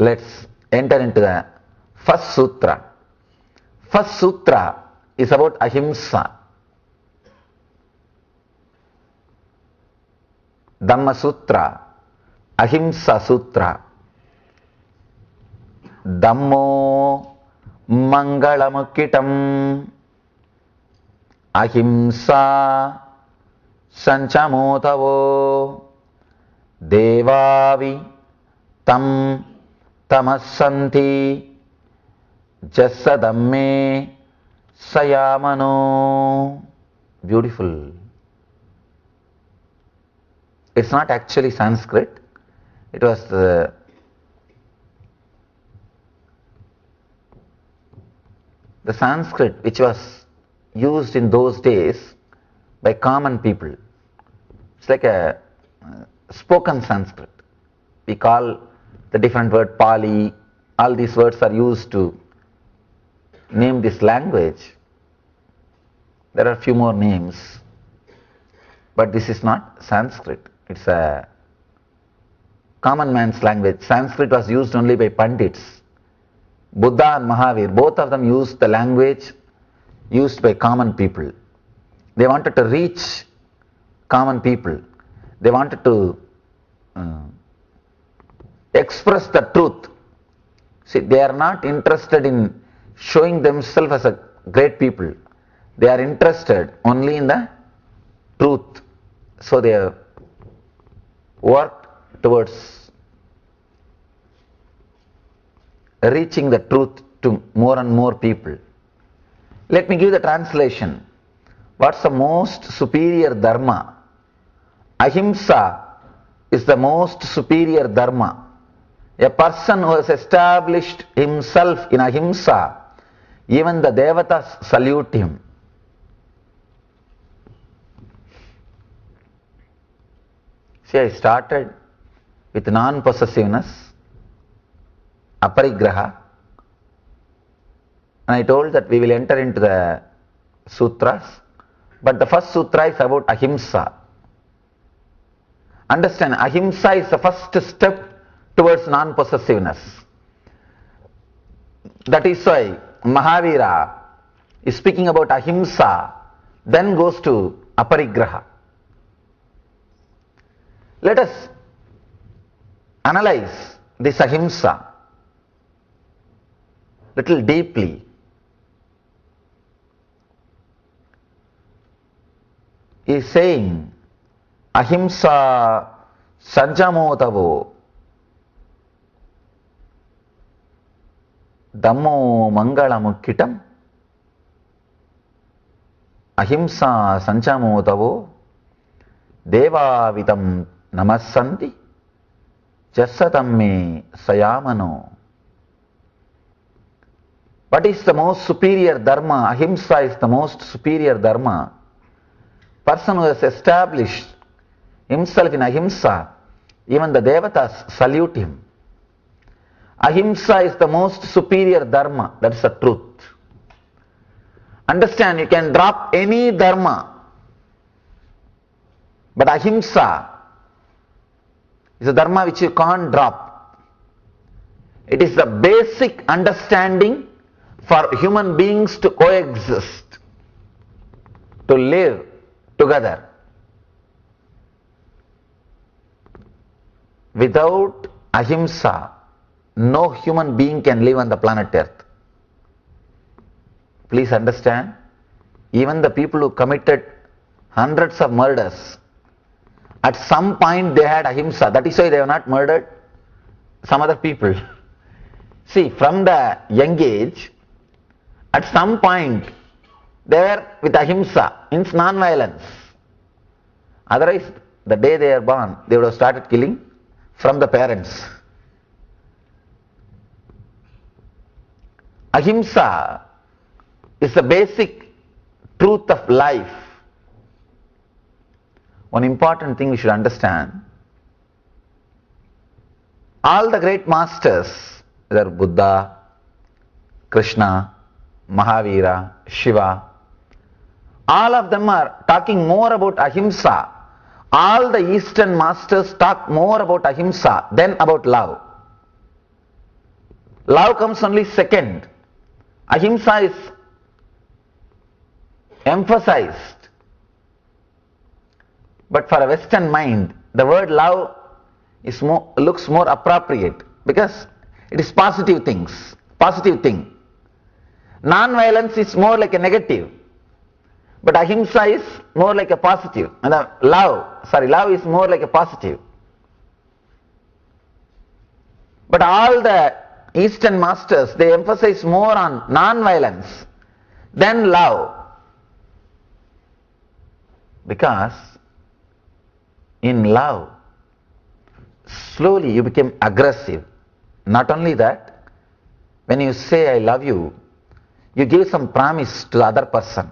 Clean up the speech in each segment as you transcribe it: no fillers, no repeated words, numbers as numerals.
Let's enter into the first sutra. First sutra is about ahimsa. Dhamma Sutra, Ahimsa Sutra. Dhammo Mangalamukitam Ahimsa Sanchamotavo Devavi Tam Tamassanti Jasadamme Sayamano. Beautiful. It's not actually Sanskrit. It was the Sanskrit which was used in those days by common people. It's like a spoken Sanskrit. We call the different word Pali. All these words are used to name this language. There are a few more names, but this is not Sanskrit. It's a common man's language. Sanskrit was used only by Pandits. Buddha and Mahavir, both of them used the language used by common people. They wanted to reach common people. They wanted to express the truth. See, they are not interested in showing themselves as a great people. They are interested only in the truth. So they have worked towards reaching the truth to more and more people. Let me give the translation. What's the most superior dharma? Ahimsa is the most superior dharma. A person who has established himself in ahimsa, even the devatas salute him. See, I started with non-possessiveness, aparigraha, and I told that we will enter into the sutras, but the first sutra is about ahimsa. Understand, ahimsa is the first step towards non-possessiveness. That is why Mahavira is speaking about ahimsa, then goes to aparigraha. Let us analyze this ahimsa little deeply. He is saying ahimsa sanjamotavo dhammo mangalamukitam ahimsa sanjamotavo devavitam namassanti jasatamme sayamano. What is the most superior dharma? Ahimsa is the most superior dharma. Person who has established himself in ahimsa, even the devatas salute him. Ahimsa is the most superior dharma, that's the truth. Understand, you can drop any dharma, but ahimsa is a dharma which you can't drop. It is the basic understanding for human beings to coexist, to live together. Without ahimsa, no human being can live on the planet Earth. Please understand, even the people who committed hundreds of murders, at some point they had ahimsa. That is why they have not murdered some other people. See, from the young age, at some point they were with ahimsa, means non-violence. Otherwise, the day they are born, they would have started killing from the parents. Ahimsa is the basic truth of life. One important thing we should understand, all the great masters, whether Buddha, Krishna, Mahavira, Shiva, all of them are talking more about ahimsa. All the Eastern masters talk more about ahimsa than about love. Love comes only second. Ahimsa is emphasized. But for a Western mind, the word love looks more appropriate because it is positive thing. Non-violence is more like a negative, but ahimsa is more like a positive. And love is more like a positive. But all the Eastern masters, they emphasize more on non-violence than love. Because in love, slowly you become aggressive. Not only that, when you say I love you, you give some promise to the other person.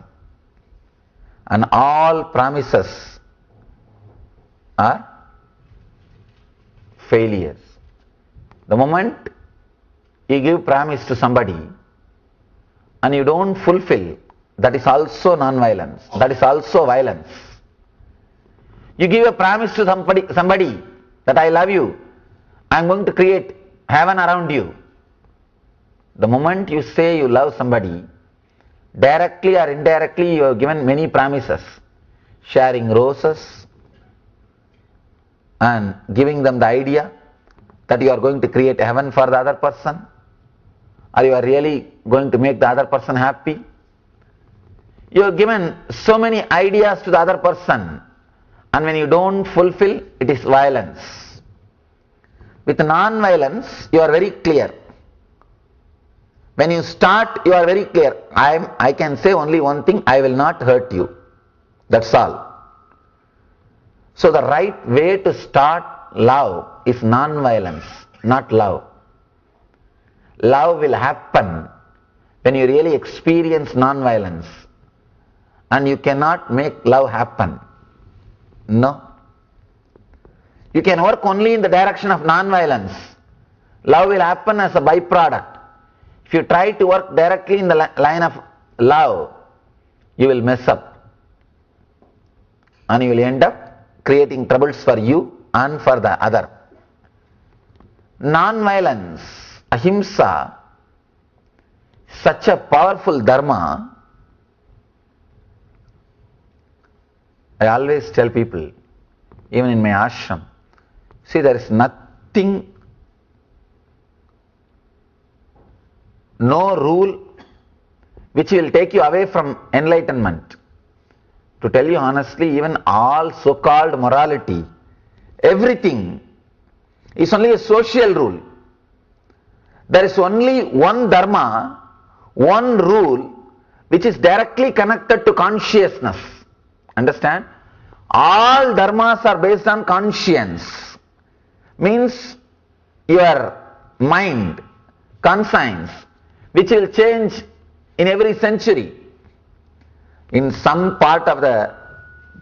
And all promises are failures. The moment you give promise to somebody and you don't fulfill, that is also non-violence. That is also violence. You give a promise to somebody that I love you, I am going to create heaven around you. The moment you say you love somebody, directly or indirectly you have given many promises, sharing roses and giving them the idea that you are going to create heaven for the other person, or you are really going to make the other person happy. You have given so many ideas to the other person, and when you don't fulfill, it is violence. With non-violence, you are very clear. When you start, you are very clear. I can say only one thing, I will not hurt you. That's all. So the right way to start love is non-violence, not love. Love will happen when you really experience non-violence. And you cannot make love happen. No. You can work only in the direction of non-violence. Love will happen as a byproduct. If you try to work directly in the line of love, you will mess up. And you will end up creating troubles for you and for the other. Non-violence, ahimsa, such a powerful dharma. I always tell people, even in my ashram, see, there is nothing, no rule which will take you away from enlightenment. To tell you honestly, even all so-called morality, everything is only a social rule. There is only one dharma, one rule which is directly connected to consciousness. Understand? All dharmas are based on conscience. Means your mind, conscience, which will change in every century. In some part of the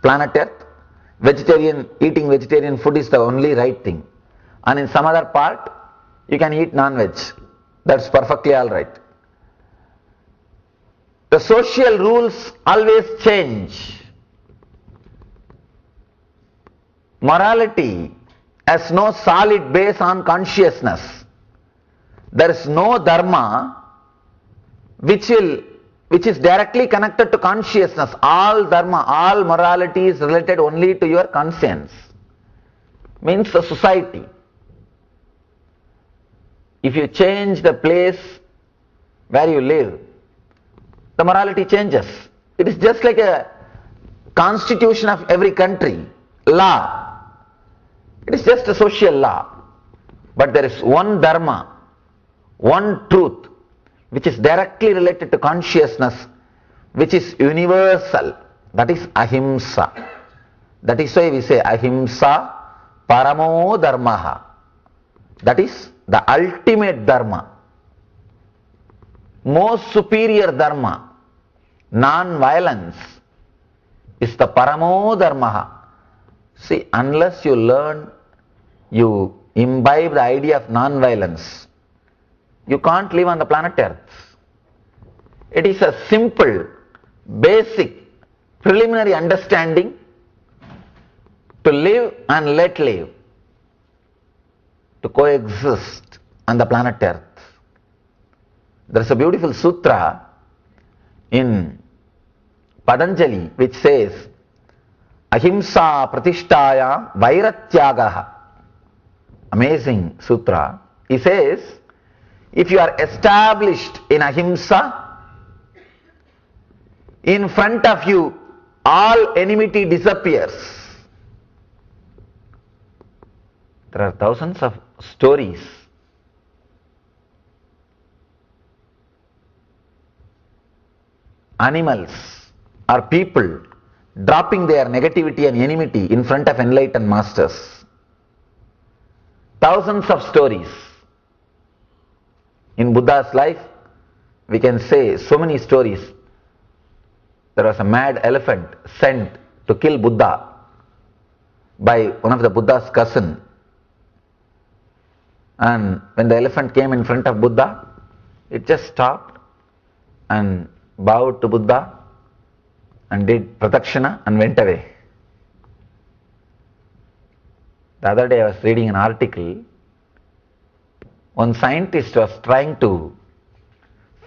planet Earth, eating vegetarian food is the only right thing. And in some other part, you can eat non-veg. That's perfectly alright. The social rules always change. Morality has no solid base on consciousness. There is no dharma which is directly connected to consciousness. All dharma, all morality is related only to your conscience. Means the society. If you change the place where you live, the morality changes. It is just like a constitution of every country, law. It is just a social law. But there is one dharma, one truth, which is directly related to consciousness, which is universal. That is ahimsa. That is why we say ahimsa paramo dharmaha. That is the ultimate dharma, most superior dharma. Non-violence is the paramo dharmaha. See, unless you learn, you imbibe the idea of non-violence, you can't live on the planet Earth. It is a simple, basic, preliminary understanding to live and let live, to coexist on the planet Earth. There's a beautiful sutra in Patanjali which says, Ahimsa pratishtaya vairatyagaha. Amazing sutra. He says, if you are established in ahimsa, in front of you all enmity disappears. There are thousands of stories. Animals or people dropping their negativity and enmity in front of enlightened masters. Thousands of stories. In Buddha's life, we can say so many stories. There was a mad elephant sent to kill Buddha by one of the Buddha's cousin. And when the elephant came in front of Buddha, it just stopped and bowed to Buddha and did pradakshina and went away. The other day I was reading an article. One scientist was trying to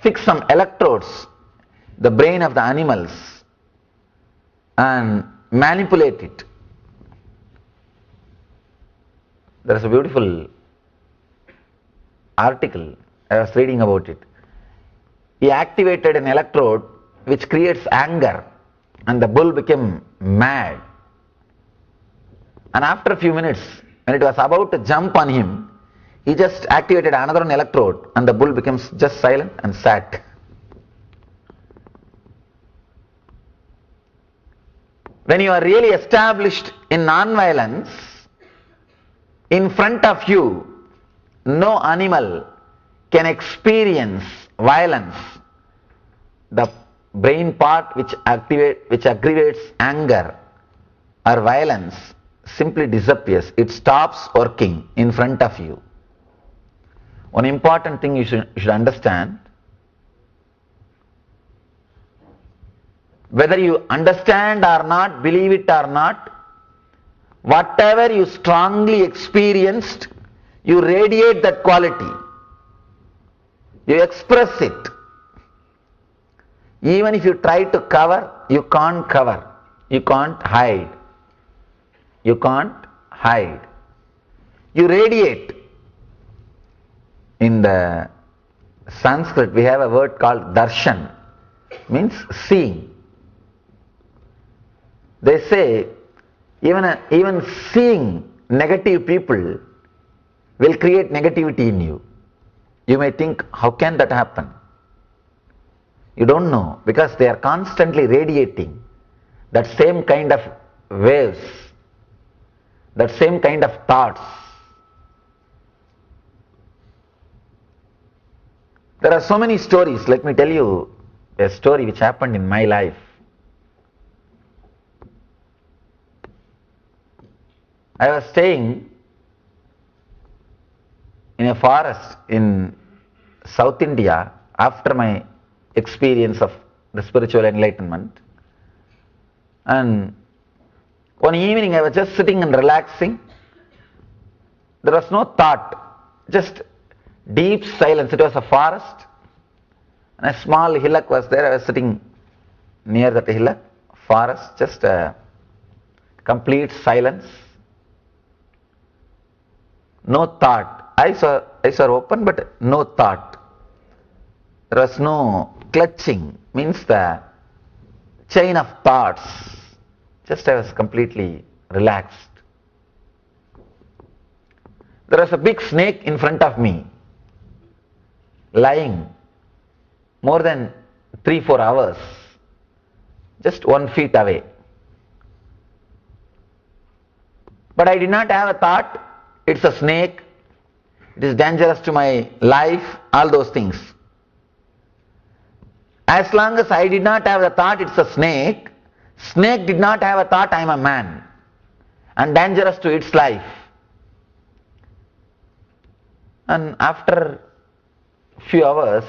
fix some electrodes, the brain of the animals, and manipulate it. There is a beautiful article, I was reading about it. He activated an electrode which creates anger, and the bull became mad. And after a few minutes, when it was about to jump on him, he just activated another electrode and the bull becomes just silent and sat. When you are really established in non-violence, in front of you, no animal can experience violence. The brain part which aggravates anger or violence simply disappears. It stops working in front of you. One important thing you should understand, whether you understand or not, believe it or not, whatever you strongly experienced, you radiate that quality. You express it. Even if you try to cover, you can't cover. You can't hide. You can't hide. You radiate. In the Sanskrit, we have a word called darshan, means seeing. They say even seeing negative people will create negativity in you. You may think, how can that happen? You don't know, because they are constantly radiating that same kind of waves, that same kind of thoughts. There are so many stories. Let me tell you a story which happened in my life. I was staying in a forest in South India after my experience of the spiritual enlightenment. And one evening I was just sitting and relaxing. There was no thought, just deep silence. It was a forest and a small hillock was there. I was sitting near that hillock, forest, just a complete silence. No thought. Eyes were open but no thought. There was no clutching, means the chain of thoughts. Just I was completely relaxed. There was a big snake in front of me, lying more than 3-4 hours, just 1 feet away. But I did not have a thought, it's a snake, it is dangerous to my life, all those things. As long as I did not have the thought it's a snake, snake did not have a thought I am a man and dangerous to its life. And after few hours,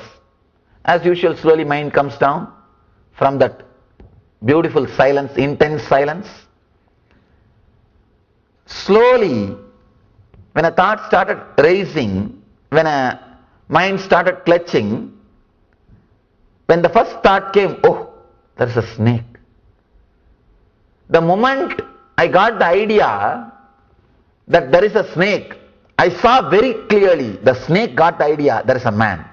as usual, slowly mind comes down from that beautiful silence, intense silence. Slowly, when a thought started raising, when a mind started clutching, When the first thought came, oh, there's a snake. The moment I got the idea that there is a snake, I saw very clearly the snake got the idea there is a man.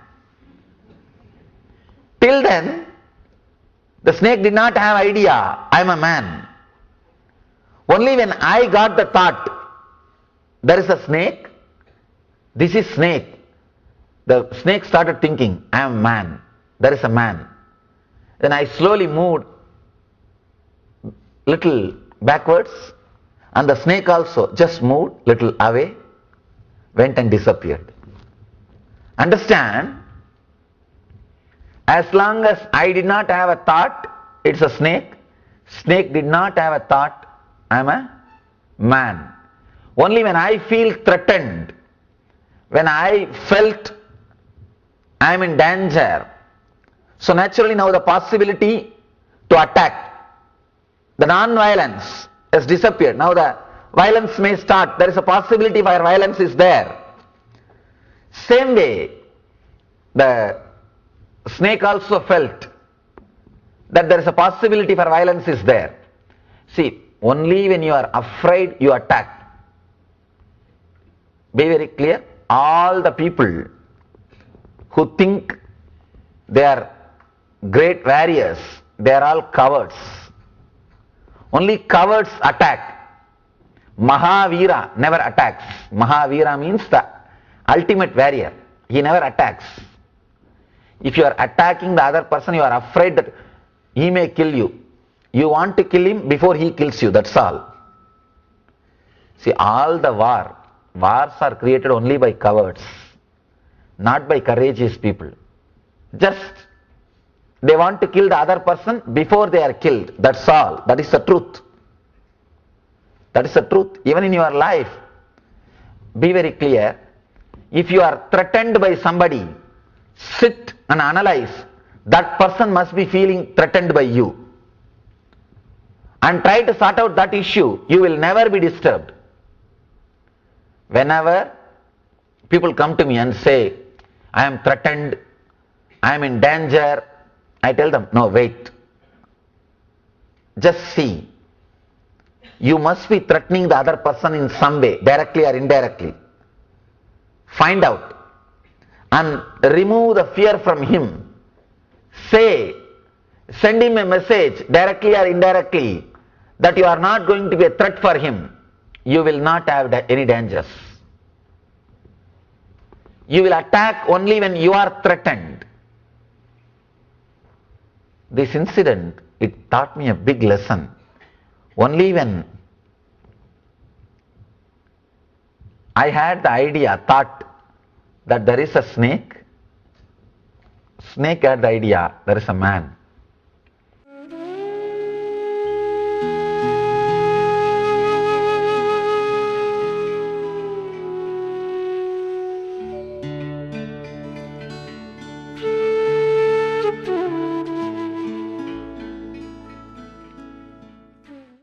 Till then, the snake did not have idea I am a man. Only when I got the thought there is a snake, this is snake, the snake started thinking I am a man, there is a man. Then I slowly moved little backwards, and the snake also just moved little away, went and disappeared. Understand? As long as I did not have a thought, it's a snake. Snake did not have a thought, I am a man. Only when I feel threatened, when I felt I am in danger, so naturally now the possibility to attack, the non-violence has disappeared. Now the violence may start. There is a possibility where violence is there. Same way, the snake also felt that there is a possibility for violence is there. See, only when you are afraid you attack. Be very clear. All the people who think they are great warriors, they are all cowards. Only cowards attack. Mahavira never attacks. Mahavira means the ultimate warrior. He never attacks. If you are attacking the other person, you are afraid that he may kill you. You want to kill him before he kills you, that's all. See, all the wars are created only by cowards, not by courageous people. Just they want to kill the other person before they are killed, that's all. That is the truth. That is the truth. Even in your life, be very clear. If you are threatened by somebody, sit and analyze. That person must be feeling threatened by you. And try to sort out that issue. You will never be disturbed. Whenever people come to me and say, I am threatened, I am in danger, I tell them, no, wait. Just see. You must be threatening the other person in some way, directly or indirectly. Find out and remove the fear from him. Say, send him a message, directly or indirectly, that you are not going to be a threat for him. You will not have any dangers. You will attack only when you are threatened. This incident, it taught me a big lesson. Only when I had the idea, thought that there is a snake, snake had the idea there is a man.